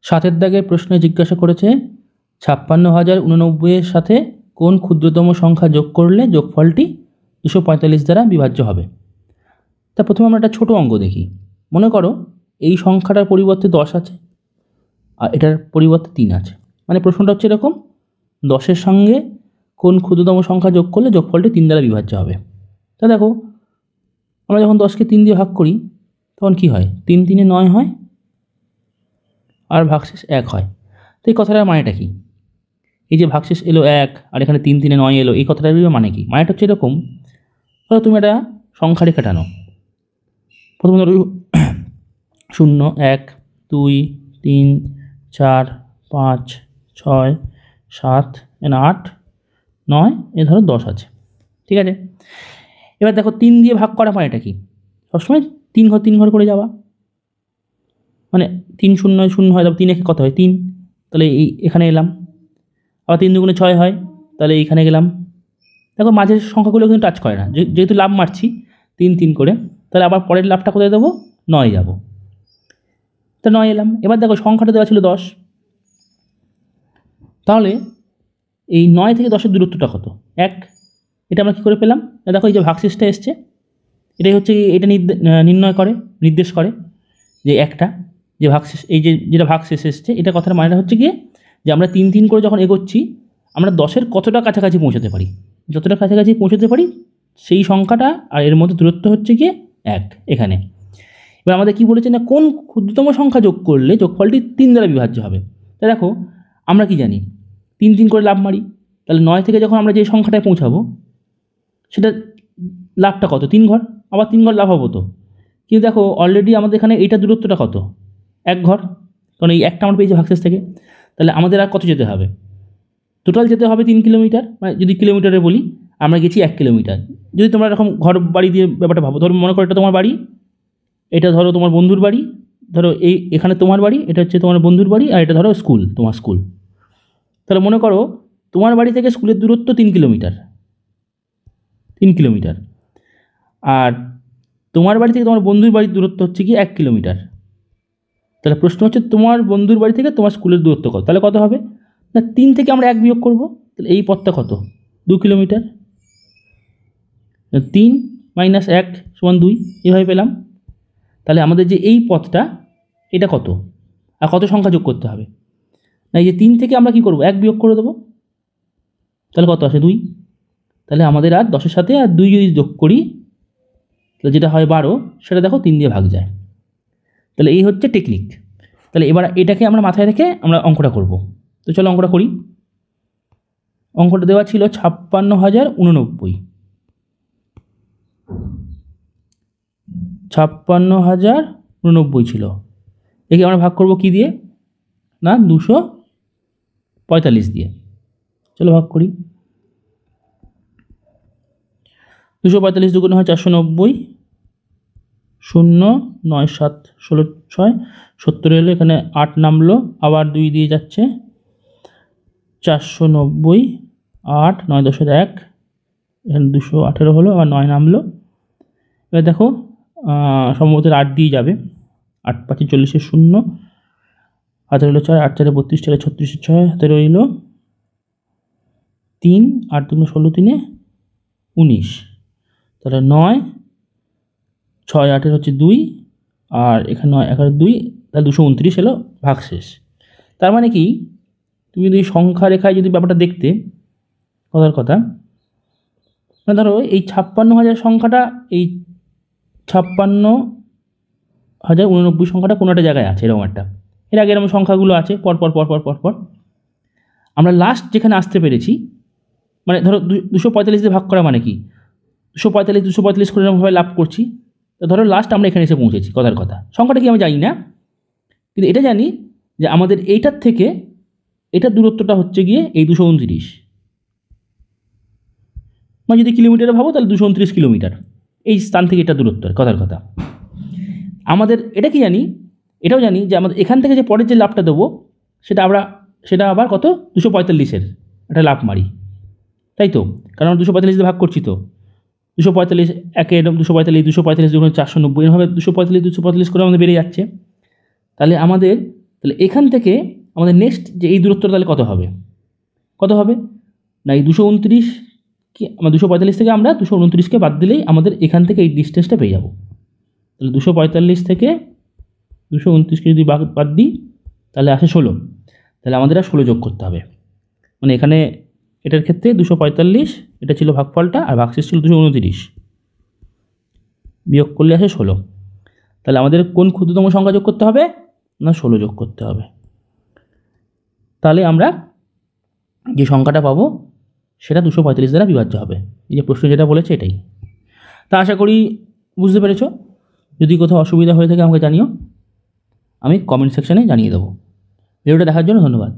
সাতের দাগের প্রশ্নে জিজ্ঞাসা করেছে 56,089 এর সাথে কোন ক্ষুদ্রতম সংখ্যা যোগ করলে যোগফলটি 245 দ্বারা বিভাজ্য হবে। তা প্রথমে আমরা একটা ছোট অঙ্ক দেখি। মনে করো এই সংখ্যাটার পরিবর্তে 10 আছে আর এটার পরিবর্তে 3 আছে। মানে প্রশ্নটা হচ্ছে এরকম, 10-এর সঙ্গে কোন ক্ষুদ্রতম সংখ্যা যোগ করলে যোগফলটি 3 দ্বারা বিভাজ্য হবে। তা দেখো আমরা যখন 10কে 3 দিয়ে ভাগ করি তখন কি হয়, 3 3 9 হয় আর ভাগশেষ 1 হয়। তো এই কথাটার মানেটা কি? এই যে ভাগশেষ এলো 1 আর এখানে 3 3 9 এলো, এই কথাটার মানে কি? মানেটা হচ্ছে এরকম, ধরো তুমি একটা সংখ্যা রেখে টানো। প্রথমে ধরো 0 1 2 3 4 5 6 7 8 9, এ ধরো 10 আছে, ঠিক আছে। এবার দেখো 3 দিয়ে ভাগ করা মানেটা কি? সবসময় 3 ঘর 3 ঘর করে যাওয়া, মানে 3 0 0 হয়, তারপর 3 একে কত হয় 3, তাহলে এই এখানে এলাম। আবার 3 2 6 হয়, তাহলে এইখানে গেলাম। দেখো মাঝের সংখ্যাগুলো কিন্তু টাচ করে না, যেহেতু লাভ মারছি 3 3 করে, তাহলে আবার পরের লাভটা কোথায় দেবো, 9 যাবো, তো 9 এলাম। এবার দেখো সংখ্যাটা দেওয়া ছিল 10, তাহলে এই 9 থেকে 10-এর দূরত্বটা কত, 1। এটা আমরা কী করে পেলাম? দেখো এই যে ভাগশেষটা এসছে, এটাই হচ্ছে এটা নির্ণয় করে, নির্দেশ করে যে একটা যে ভাগশেষ, এই যে যেটা ভাগশেষ এসছে, এটা কথার মানেটা হচ্ছে গিয়ে যে আমরা 3 3 করে যখন এগোচ্ছি আমরা 10-এর কতটা কাছাকাছি পৌঁছাতে পারি, যতটা কাছাকাছি পৌঁছাতে পারি সেই সংখ্যাটা, আর এর মধ্যে দূরত্ব হচ্ছে গিয়ে 1 এখানে। এবার আমাদের কী বলেছে না, কোন ক্ষুদ্রতম সংখ্যা যোগ করলে যোগফলটি 3 দ্বারা বিভাজ্য হবে। তা দেখো আমরা কি জানি, 3 3 করে লাভ মারি, তাহলে 9 থেকে যখন আমরা যে সংখ্যাটায় পৌঁছাবো সেটা লাভটা কত, 3 ঘর, আবার 3 ঘর লাভ হবো তো। কিন্তু দেখো অলরেডি আমাদের এখানে এইটা দূরত্বটা কত, 1 ঘর, কারণ এই একটা আমরা পেয়েছি ভাগশেষ থেকে। তাহলে আমাদের আর কত যেতে হবে, টোটাল যেতে হবে 3 কিলোমিটার, মানে যদি কিলোমিটারে বলি আমরা গেছি 1 কিলোমিটার। যদি তোমরা এরকম ঘর বাড়ি দিয়ে ব্যাপারটা ভাবো, ধরো মনে করো এটা তোমার বাড়ি, এটা ধরো তোমার বন্ধুর বাড়ি, ধরো এখানে তোমার বাড়ি, এটা হচ্ছে তোমার বন্ধুর বাড়ি, আর এটা ধরো স্কুল, তোমার স্কুল। তাহলে মনে করো তোমার বাড়ি থেকে স্কুলের দূরত্ব 3 কিলোমিটার, 3 কিলোমিটার, আর তোমার বাড়ি থেকে তোমার বন্ধুর বাড়ির দূরত্ব হচ্ছে কি 1 কিলোমিটার। তাহলে প্রশ্ন হচ্ছে তোমার বন্ধুর বাড়ি থেকে তোমার স্কুলের দূরত্ব কত, তাহলে কত হবে না, 3 থেকে আমরা 1 বিয়োগ করবো, তাহলে এই পথটা কত, 2 কিলোমিটার। 3 - 1 = 2, এভাবে পেলাম। তাহলে আমাদের যে এই পথটা এটা কত, আর কত সংখ্যা যোগ করতে হবে না, এই যে 3 থেকে আমরা কী করবো, 1 বিয়োগ করে দেবো, তাহলে কত আসে 2। তাহলে আমাদের আর 10-এর সাথে আর 2 যদি যোগ করি তাহলে যেটা হয় 12, সেটা দেখো 3 দিয়ে ভাগ যায়। তাহলে এই হচ্ছে টেকনিক। তাহলে এবার এটাকে আমরা মাথায় রেখে আমরা অঙ্কটা করব। তো চলো অঙ্কটা করি। অঙ্কটা দেওয়া ছিল 56,089, 56,089 ছিল। একে আমরা ভাগ করব কি দিয়ে না, 245 দিয়ে। চলো ভাগ করি। 245 দুগুণ হয় 490, 0 9 7 16 6 70 এলো, এখানে 8 নামলো, আবার 2 দিয়ে যাচ্ছে, 490 8 9 10 1, এখানে 218 হলো, আবার 9 নামলো। এবার দেখো সম্ভবত 8 দিয়ে যাবে, 8 5 40 0, হাতে রইল 4, 8 4 32, 4 36 6, হাতে রইল 3, 8 2 16, 3 19, তাহলে 9 6 8 হচ্ছে 2, আর এখানে 9 11 2, তাহলে 229 এলো ভাগশেষ। তার মানে কি, তুমি যদি সংখ্যা রেখায় যদি ব্যাপারটা দেখতে, কথার কথা, মানে ধরো এই 56,000 সংখ্যাটা, এই 56,089 সংখ্যাটা কোনো একটা জায়গায় আছে, এরকম একটা, এর আগে এরকম সংখ্যাগুলো আছে পর পর পর পর পর পর। আমরা লাস্ট যেখানে আসতে পেরেছি, মানে ধরো 245 দিয়ে ভাগ করা মানে কি, 245 করে এরকমভাবে লাভ করছি, তো ধরো লাস্ট আমরা এখানে এসে পৌঁছেছি, কথার কথা। সংখ্যাটা কি আমি জানি না, কিন্তু এটা জানি যে আমাদের এইটার থেকে এটার দূরত্বটা হচ্ছে গিয়ে এই 229, মানে যদি কিলোমিটারে ভাবো তাহলে 229 কিলোমিটার এই স্থান থেকে এটা দূরত্ব, কথার কথা। আমাদের এটা কি জানি, এটাও জানি যে আমাদের এখান থেকে যে পরের যে লাভটা দেবো সেটা আবার কত, 245-এর একটা লাভ মারি, তাই তো, কারণ আমরা 245 দিয়ে ভাগ করছি, তো 245 একে এরকম 245 যখন 490, এভাবে 245 করে আমাদের বেড়ে যাচ্ছে। তাহলে আমাদের তাহলে এখান থেকে আমাদের নেক্সট যে এই দূরত্বটা তাহলে কত হবে না, এই 229 কি আমরা 245 থেকে আমরা 229কে বাদ দিলেই আমাদের এখান থেকে এই ডিস্টেন্সটা পেয়ে যাব। তাহলে 245 থেকে 229কে যদি বাদ দিই তাহলে আসে 16। তাহলে আমাদের আর 16 যোগ করতে হবে, মানে এখানে এটার ক্ষেত্রে 245 এটা ছিল ভাগফলটা, আর ভাগশেষ ছিল 229, বিয়োগ করলে আসে 16। তাহলে আমাদের কোন ক্ষুদ্রতম সংখ্যা যোগ করতে হবে না 16 যোগ করতে হবে। তাহলে আমরা যে সংখ্যাটা পাবো সেটা 245 দ্বারা বিভাজ্য হবে। এই যে প্রশ্ন যেটা বলেছে এটাই। তা আশা করি বুঝতে পেরেছো। যদি কোথাও অসুবিধা হয়ে থাকে আমাকে জানিও, আমি কমেন্ট সেকশানে জানিয়ে দেবো। ভিডিওটা দেখার জন্য ধন্যবাদ।